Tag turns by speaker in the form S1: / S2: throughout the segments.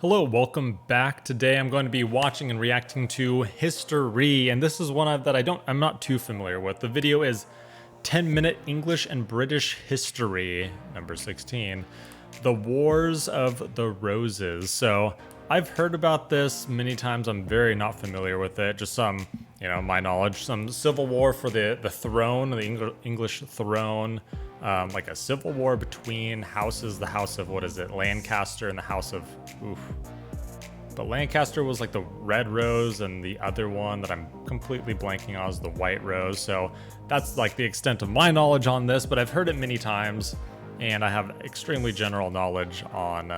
S1: Hello, welcome back. Today I'm going to be watching and reacting to History, and this is one that I'm not too familiar with. The video is 10-minute English and British history, number 16, the Wars of the Roses. So I've heard about this many times. I'm very not familiar with it. Just some, my knowledge, some civil war for the throne, the English throne. Like a civil war between houses, the House of, Lancaster and the House of, But Lancaster was like the red rose, and the other one that I'm completely blanking on is the white rose. So that's like the extent of my knowledge on this, but I've heard it many times, and I have extremely general knowledge on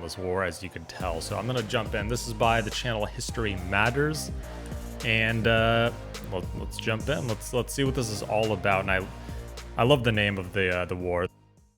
S1: this war, as you could tell. So I'm gonna jump in. This is by the channel History Matters, and let's jump in. Let's see what this is all about. And I love the name of the war.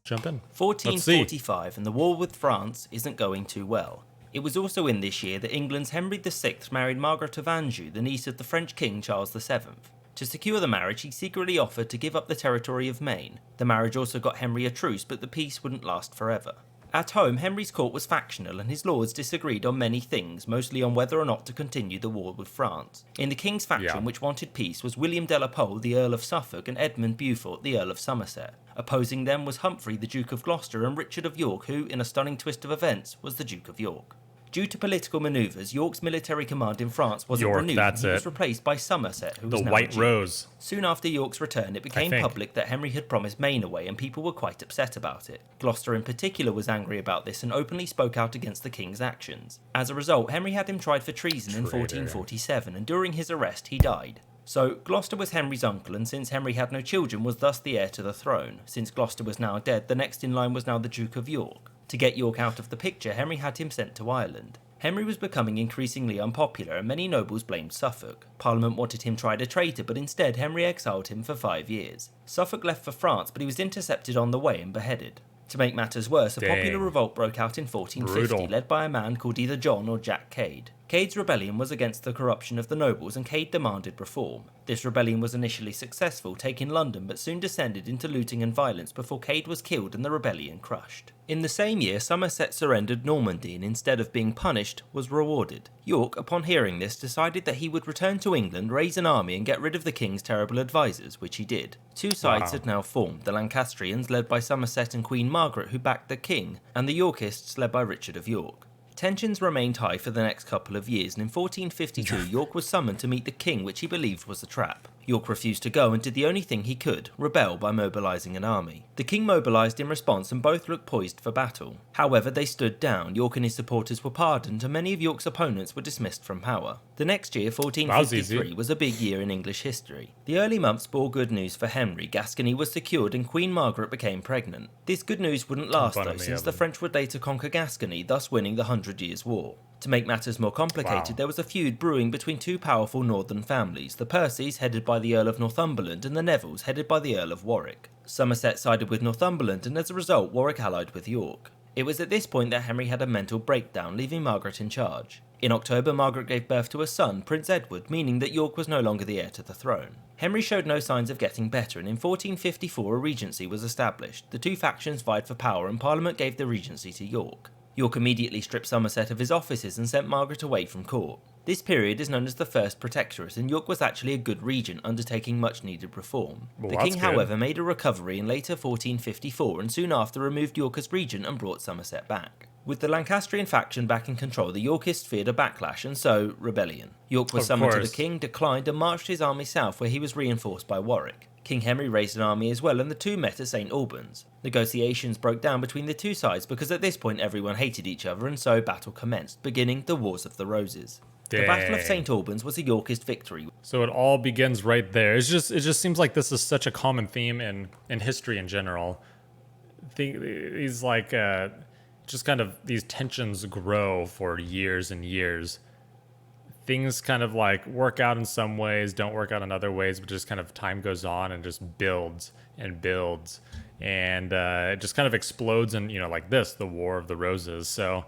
S1: Jump in.
S2: 1445, and the war with France isn't going too well. It was also in this year that England's Henry VI married Margaret of Anjou, the niece of the French King Charles VII. To secure the marriage, he secretly offered to give up the territory of Maine. The marriage also got Henry a truce, but the peace wouldn't last forever. At home, Henry's court was factional, and his lords disagreed on many things, mostly on whether or not to continue the war with France. In the king's faction, which wanted peace, was William de la Pole, the Earl of Suffolk, and Edmund Beaufort, the Earl of Somerset. Opposing them was Humphrey, the Duke of Gloucester, and Richard of York, who, in a stunning twist of events, was the Duke of York. Due to political manoeuvres, York's military command in France wasn't renewed, and he was replaced by Somerset, who was now
S1: the White Rose.
S2: Soon after York's return, it became public that Henry had promised Maine away, and people were quite upset about it. Gloucester in particular was angry about this and openly spoke out against the king's actions. As a result, Henry had him tried for treason in 1447, and during his arrest he died. So, Gloucester was Henry's uncle, and since Henry had no children, was thus the heir to the throne. Since Gloucester was now dead, the next in line was now the Duke of York. To get York out of the picture, Henry had him sent to Ireland. Henry was becoming increasingly unpopular, and many nobles blamed Suffolk. Parliament wanted him tried a traitor, but instead Henry exiled him for 5 years. Suffolk left for France, but he was intercepted on the way and beheaded. To make matters worse, a popular revolt broke out in 1450, led by a man called either John or Jack Cade. Cade's rebellion was against the corruption of the nobles, and Cade demanded reform. This rebellion was initially successful, taking London, but soon descended into looting and violence before Cade was killed and the rebellion crushed. In the same year, Somerset surrendered Normandy and, instead of being punished, was rewarded. York, upon hearing this, decided that he would return to England, raise an army, and get rid of the king's terrible advisors, which he did. Two sides had now formed: the Lancastrians, led by Somerset and Queen Margaret, who backed the king, and the Yorkists, led by Richard of York. Tensions remained high for the next couple of years, and in 1452 York was summoned to meet the king, which he believed was a trap. York refused to go and did the only thing he could: rebel by mobilising an army. The king mobilised in response, and both looked poised for battle. However, they stood down. York and his supporters were pardoned, and many of York's opponents were dismissed from power. The next year, 1453, was a big year in English history. The early months bore good news for Henry. Gascony was secured, and Queen Margaret became pregnant. This good news wouldn't last though, since the French would later conquer Gascony, thus winning the 100 Years' War. To make matters more complicated, there was a feud brewing between two powerful northern families, the Percys, headed by the Earl of Northumberland, and the Nevilles, headed by the Earl of Warwick. Somerset sided with Northumberland, and as a result, Warwick allied with York. It was at this point that Henry had a mental breakdown, leaving Margaret in charge. In October, Margaret gave birth to a son, Prince Edward, meaning that York was no longer the heir to the throne. Henry showed no signs of getting better, and in 1454 a regency was established. The two factions vied for power, and Parliament gave the regency to York. York immediately stripped Somerset of his offices and sent Margaret away from court. This period is known as the First Protectorate, and York was actually a good regent, undertaking much needed reform. The king, however, made a recovery in later 1454, and soon after removed York as regent and brought Somerset back. With the Lancastrian faction back in control, the Yorkists feared a backlash, and so, rebellion. York was summoned to the king, declined, and marched his army south, where he was reinforced by Warwick. King Henry raised an army as well, and the two met at St Albans. Negotiations broke down between the two sides because at this point everyone hated each other, and so battle commenced, beginning the Wars of the Roses. The Battle of St Albans was a Yorkist victory.
S1: So it all begins right there. It just seems like this is such a common theme in history in general. These just kind of these tensions grow for years and years. Things kind of like work out in some ways, don't work out in other ways, but just kind of time goes on and just builds and builds, and it just kind of explodes in, like this, the War of the Roses. So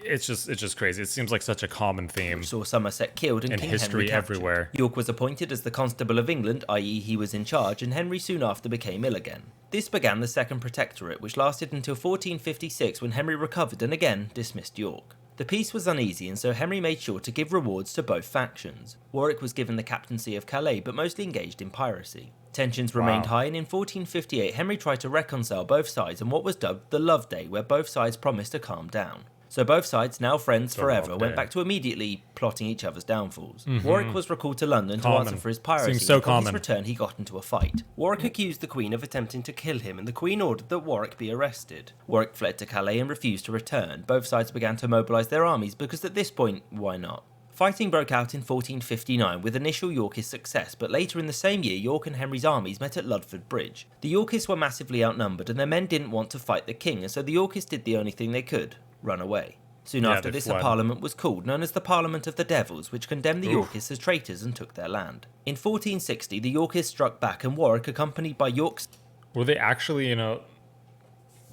S1: it's just crazy. It seems like such a common theme.
S2: Saw Somerset killed and
S1: in
S2: King
S1: history
S2: Henry captured.
S1: everywhere.
S2: York was appointed as the Constable of England, i.e. he was in charge, and Henry soon after became ill again. This began the Second Protectorate, which lasted until 1456 when Henry recovered and again dismissed York. The peace was uneasy, and so Henry made sure to give rewards to both factions. Warwick was given the captaincy of Calais, but mostly engaged in piracy. Tensions remained high, and in 1458 Henry tried to reconcile both sides on what was dubbed the Love Day, where both sides promised to calm down. So both sides, now friends forever, went back to immediately plotting each other's downfalls. Warwick was recalled to London to answer for his piracy.
S1: Seems so
S2: Upon his return, he got into a fight. Warwick accused the Queen of attempting to kill him, and the Queen ordered that Warwick be arrested. Warwick fled to Calais and refused to return. Both sides began to mobilise their armies because at this point, why not? Fighting broke out in 1459 with initial Yorkist success, but later in the same year York and Henry's armies met at Ludford Bridge. The Yorkists were massively outnumbered and their men didn't want to fight the king, and so the Yorkists did the only thing they could: run away. Soon after this, a parliament was called, known as the Parliament of the Devils, which condemned the Yorkists as traitors and took their land. In 1460, the Yorkists struck back, and Warwick, accompanied by York's...
S1: Were they actually,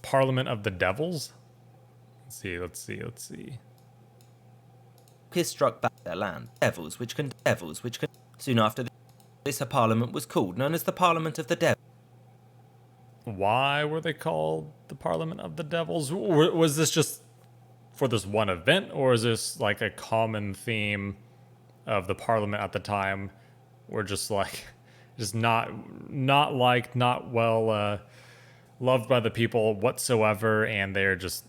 S1: Parliament of the Devils? Let's see.
S2: Yorkists struck back their land. Soon after this, a parliament was called, known as the Parliament of the Devils.
S1: Why were they called the Parliament of the Devils? Was this just for this one event, or is this like a common theme of the Parliament at the time? We're just not liked, not well loved by the people whatsoever, and they're just,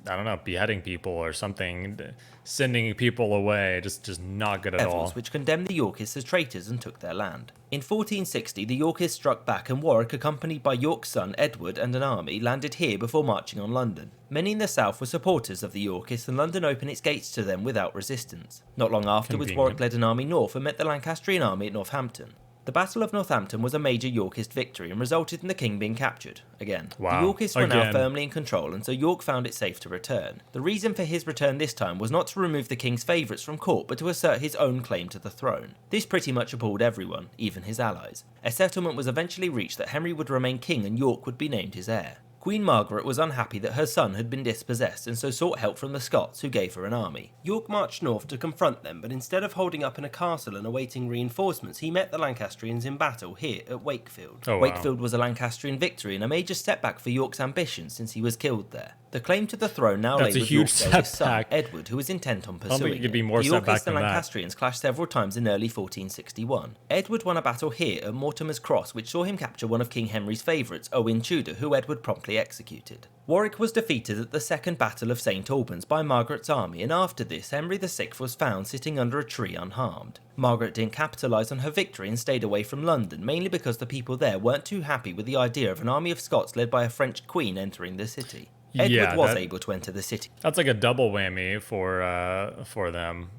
S1: I don't know, beheading people or something, sending people away, just not good at all.
S2: Which condemned the Yorkists as traitors and took their land. In 1460, the Yorkists struck back, and Warwick, accompanied by York's son Edward and an army, landed here before marching on London. Many in the south were supporters of the Yorkists, and London opened its gates to them without resistance. Not long afterwards, Warwick led an army north and met the Lancastrian army at Northampton. The Battle of Northampton was a major Yorkist victory and resulted in the king being captured. Again.
S1: Wow.
S2: The Yorkists were now firmly in control, and so York found it safe to return. The reason for his return this time was not to remove the king's favourites from court, but to assert his own claim to the throne. This pretty much appalled everyone, even his allies. A settlement was eventually reached that Henry would remain king and York would be named his heir. Queen Margaret was unhappy that her son had been dispossessed, and so sought help from the Scots, who gave her an army. York marched north to confront them, but instead of holding up in a castle and awaiting reinforcements, he met the Lancastrians in battle here at Wakefield. Wakefield was a Lancastrian victory and a major setback for York's ambitions since he was killed there. The claim to the throne now lay with York's eldest son, Edward, who was intent on pursuing it. The Yorkists and Lancastrians clashed several times in early 1461. Edward won a battle here at Mortimer's Cross, which saw him capture one of King Henry's favourites, Owen Tudor, who Edward promptly executed. Warwick was defeated at the Second Battle of St Albans by Margaret's army, and after this Henry VI was found sitting under a tree unharmed. Margaret didn't capitalise on her victory and stayed away from London, mainly because the people there weren't too happy with the idea of an army of Scots led by a French queen entering the city. Edward was able to enter the city.
S1: That's like a double whammy for them.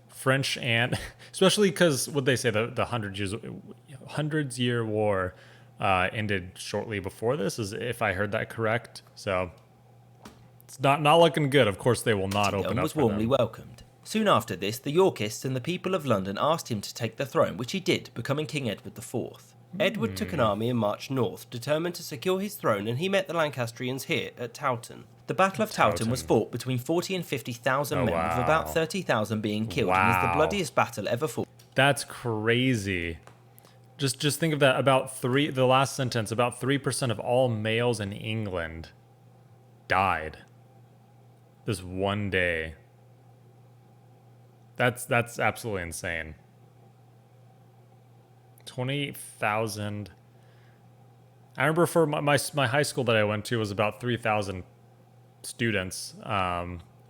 S1: French, and especially because what they say, the hundreds year war ended shortly before this, is if I heard that correct. So it's not looking good. Of course, they will not open up.
S2: Was warmly welcomed. Soon after this, the Yorkists and the people of London asked him to take the throne, which he did, becoming King Edward IV. Edward took an army and marched north, determined to secure his throne, and he met the Lancastrians here at Towton. The Battle of Towton was fought between 40 and 50,000 men, with about 30,000 being killed, and is the bloodiest battle ever fought.
S1: That's crazy. Just think of that. The last sentence, about 3% of all males in England died this one day. That's absolutely insane. 20,000. I remember for my high school that I went to was about 3,000 students,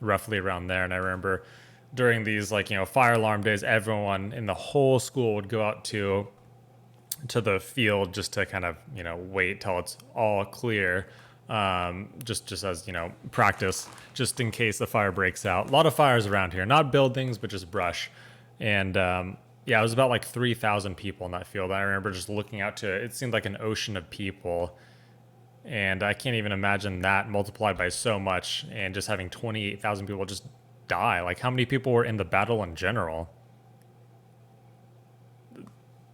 S1: roughly around there. And I remember during these fire alarm days, everyone in the whole school would go out to the field just to kind of wait till it's all clear, just as practice, just in case the fire breaks out. A lot of fires around here, not buildings but just brush, and it was about 3,000 people in that field. I remember just looking out to it seemed like an ocean of people, and I can't even imagine that multiplied by so much, and just having 28,000 people just die. How many people were in the battle in general?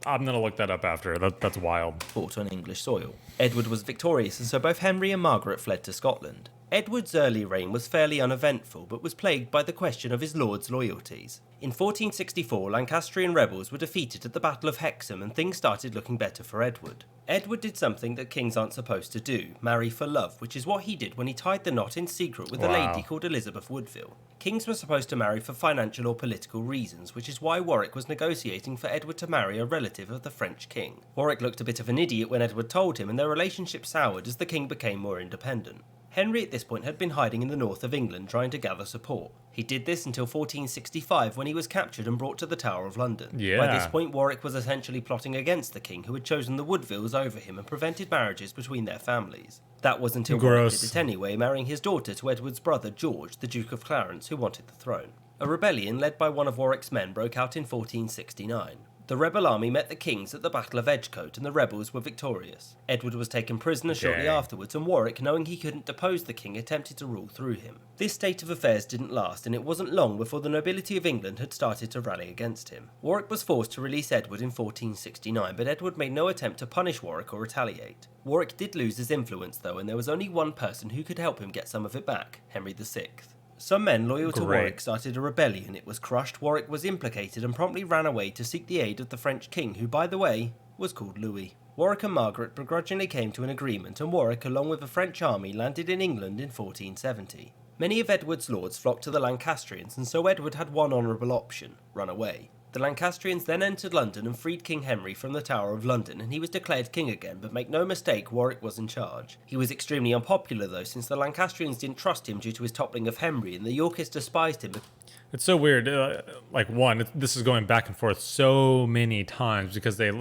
S1: I'm going to look that up after. That's wild.
S2: Fought on English soil. Edward was victorious, and so both Henry and Margaret fled to Scotland. Edward's early reign was fairly uneventful, but was plagued by the question of his lord's loyalties. In 1464, Lancastrian rebels were defeated at the Battle of Hexham, and things started looking better for Edward. Edward did something that kings aren't supposed to do, marry for love, which is what he did when he tied the knot in secret with a lady called Elizabeth Woodville. Kings were supposed to marry for financial or political reasons, which is why Warwick was negotiating for Edward to marry a relative of the French king. Warwick looked a bit of an idiot when Edward told him, and their relationship soured as the king became more independent. Henry at this point had been hiding in the north of England trying to gather support. He did this until 1465 when he was captured and brought to the Tower of London. By this point, Warwick was essentially plotting against the king, who had chosen the Woodvilles over him and prevented marriages between their families. That was until Warwick did it anyway, marrying his daughter to Edward's brother George, the Duke of Clarence, who wanted the throne. A rebellion led by one of Warwick's men broke out in 1469. The rebel army met the kings at the Battle of Edgecote, and the rebels were victorious. Edward was taken prisoner shortly afterwards, and Warwick, knowing he couldn't depose the king, attempted to rule through him. This state of affairs didn't last, and it wasn't long before the nobility of England had started to rally against him. Warwick was forced to release Edward in 1469, but Edward made no attempt to punish Warwick or retaliate. Warwick did lose his influence though, and there was only one person who could help him get some of it back: Henry VI. Some men loyal to Warwick started a rebellion. It was crushed, Warwick was implicated and promptly ran away to seek the aid of the French king, who, by the way, was called Louis. Warwick and Margaret begrudgingly came to an agreement, and Warwick, along with a French army, landed in England in 1470. Many of Edward's lords flocked to the Lancastrians, and so Edward had one honourable option: run away. The Lancastrians then entered London and freed King Henry from the Tower of London, and he was declared king again, but make no mistake, Warwick was in charge. He was extremely unpopular though, since the Lancastrians didn't trust him due to his toppling of Henry, and the Yorkists despised him.
S1: It's so weird, this is going back and forth so many times, because they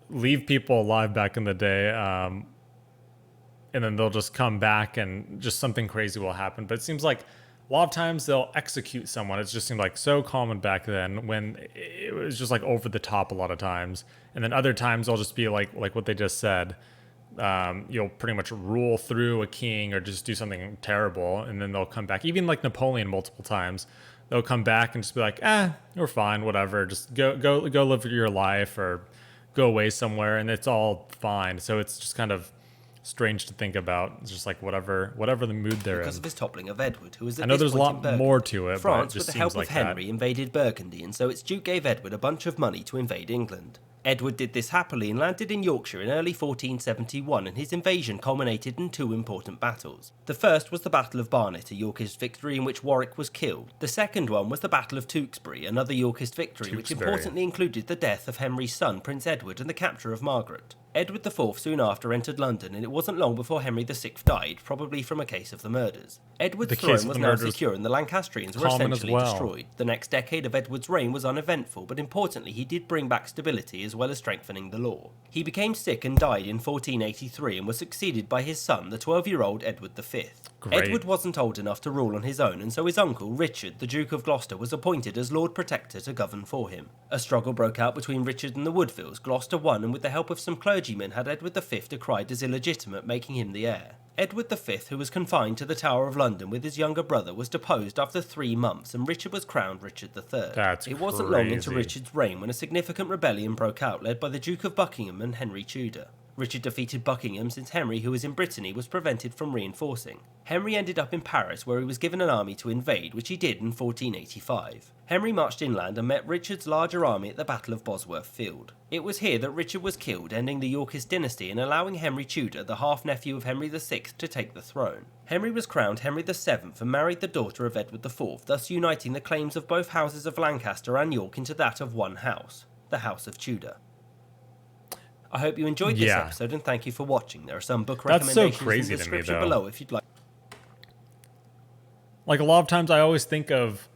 S1: leave people alive back in the day, and then they'll just come back and just something crazy will happen. But it seems like a lot of times they'll execute someone. It just seemed like so common back then, when it was just like over the top a lot of times. And then other times they'll just be like what they just said. You'll pretty much rule through a king or just do something terrible, and then they'll come back. Even like Napoleon multiple times, they'll come back and just be like, we're fine, whatever. Just go live your life or go away somewhere, and it's all fine. So it's just kind of strange to think about. It's just like whatever the mood they're in.
S2: Because of his toppling of Edward, who was at
S1: I know there's a lot more to it.
S2: France,
S1: but it just
S2: with the help
S1: seems
S2: of
S1: like
S2: Henry, invaded Burgundy, and so its duke gave Edward a bunch of money to invade England. Edward did this happily and landed in Yorkshire in early 1471, and his invasion culminated in two important battles. The first was the Battle of Barnet, a Yorkist victory in which Warwick was killed. The second one was the Battle of Tewkesbury, another Yorkist victory, which importantly included the death of Henry's son, Prince Edward, and the capture of Margaret. Edward IV soon after entered London, and it wasn't long before Henry VI died, probably from a case of the murders. Edward's throne was now secure, and the Lancastrians were essentially destroyed. The next decade of Edward's reign was uneventful, but importantly he did bring back stability as well as strengthening the law. He became sick and died in 1483 and was succeeded by his son, the 12-year-old Edward V. Edward wasn't old enough to rule on his own, and so his uncle, Richard, the Duke of Gloucester, was appointed as Lord Protector to govern for him. A struggle broke out between Richard and the Woodvilles. Gloucester won, and with the help of some clergymen had Edward V decried as illegitimate, making him the heir. Edward V, who was confined to the Tower of London with his younger brother, was deposed after 3 months, and Richard was crowned Richard III. It wasn't long into Richard's reign when a significant rebellion broke out, led by the Duke of Buckingham and Henry Tudor. Richard defeated Buckingham since Henry, who was in Brittany, was prevented from reinforcing. Henry ended up in Paris, where he was given an army to invade, which he did in 1485. Henry marched inland and met Richard's larger army at the Battle of Bosworth Field. It was here that Richard was killed, ending the Yorkist dynasty and allowing Henry Tudor, the half-nephew of Henry VI, to take the throne. Henry was crowned Henry VII and married the daughter of Edward IV, thus uniting the claims of both houses of Lancaster and York into that of one house, the House of Tudor. I hope you enjoyed this episode, and thank you for watching. There are some book recommendations in the description below if you'd like.
S1: Like a lot of times I always think of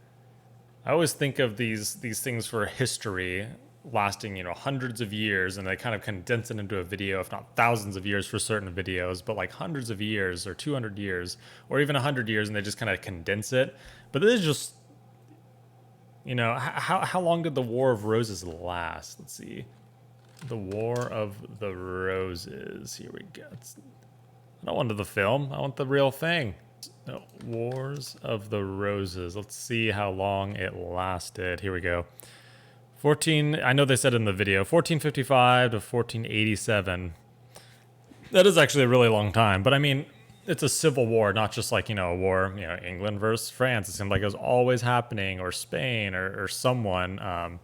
S1: these things for history lasting, hundreds of years, and they kind of condense it into a video, if not thousands of years for certain videos, but like hundreds of years or 200 years or even 100 years, and they just kind of condense it. But this is just, how long did the War of Roses last? Let's see. The War of the Roses. Here we go. I don't want the film. I want the real thing. No, Wars of the Roses. Let's see how long it lasted. Here we go. I know they said in the video, 1455 to 1487. That is actually a really long time. But I mean, it's a civil war, not just like, a war, England versus France. It seemed like it was always happening, or Spain, or someone.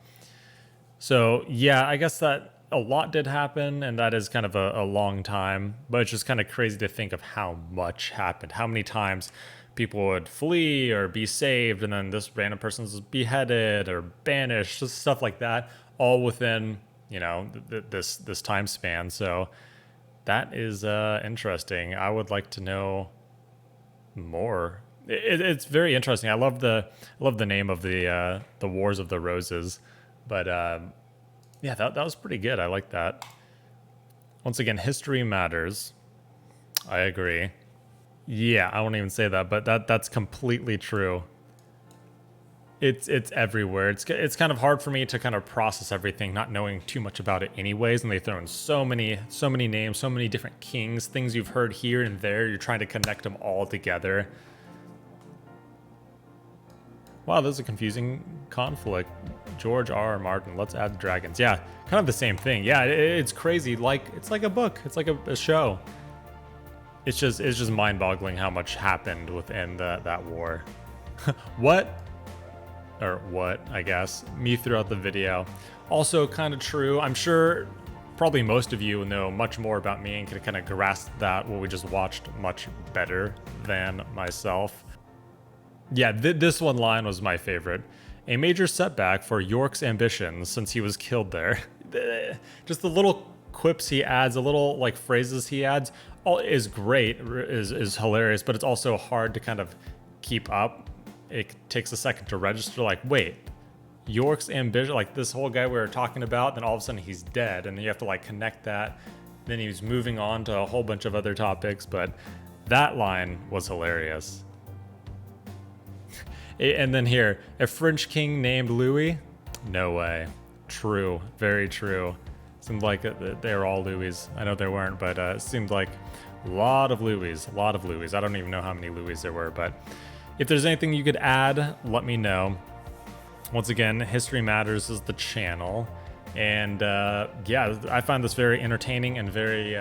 S1: So yeah, I guess that a lot did happen, and that is kind of a long time, but it's just kind of crazy to think of how much happened, how many times people would flee or be saved, and then this random person's beheaded or banished, just stuff like that, all within, this time span. So that is interesting. I would like to know more. It's very interesting. I love the name of the Wars of the Roses, but yeah, that was pretty good. I like that. Once again, history matters. I agree. Yeah, I won't even say that, but that's completely true. It's everywhere. It's kind of hard for me to kind of process everything, not knowing too much about it anyways, and they throw in so many names, so many different kings, things you've heard here and there. You're trying to connect them all together. Wow, this is a confusing conflict. George R. Martin, let's add dragons. Yeah, kind of the same thing. Yeah, it's crazy. It's like a book. It's like a show. It's just mind-boggling how much happened within that war. What, I guess, me throughout the video. Also kind of true. I'm sure probably most of you know much more about me and can kind of grasp that what we just watched much better than myself. Yeah, this one line was my favorite. A major setback for York's ambitions since he was killed there. Just the little quips he adds, the little phrases he adds, all is great, is hilarious, but it's also hard to kind of keep up. It takes a second to register, wait, York's ambition, this whole guy we were talking about, then all of a sudden he's dead, and then you have to connect that. Then he was moving on to a whole bunch of other topics, but that line was hilarious. And then here, a French king named Louis? No way. True, very true. Seemed like they were all Louis. I know they weren't, but it seemed like a lot of Louis. I don't even know how many Louis there were, but if there's anything you could add, let me know. Once again, History Matters is the channel. And yeah, I find this very entertaining and very,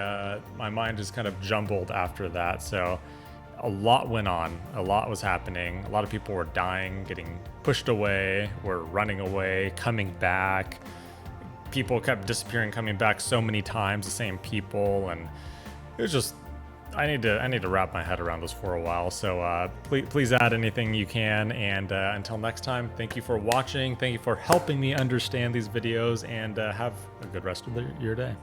S1: my mind is kind of jumbled after that. So a lot went on, a lot was happening. A lot of people were dying, getting pushed away, were running away, coming back. People kept disappearing, coming back so many times, the same people, and it was just, I need to wrap my head around this for a while. So please add anything you can, and until next time, thank you for watching, thank you for helping me understand these videos, and have a good rest of your day.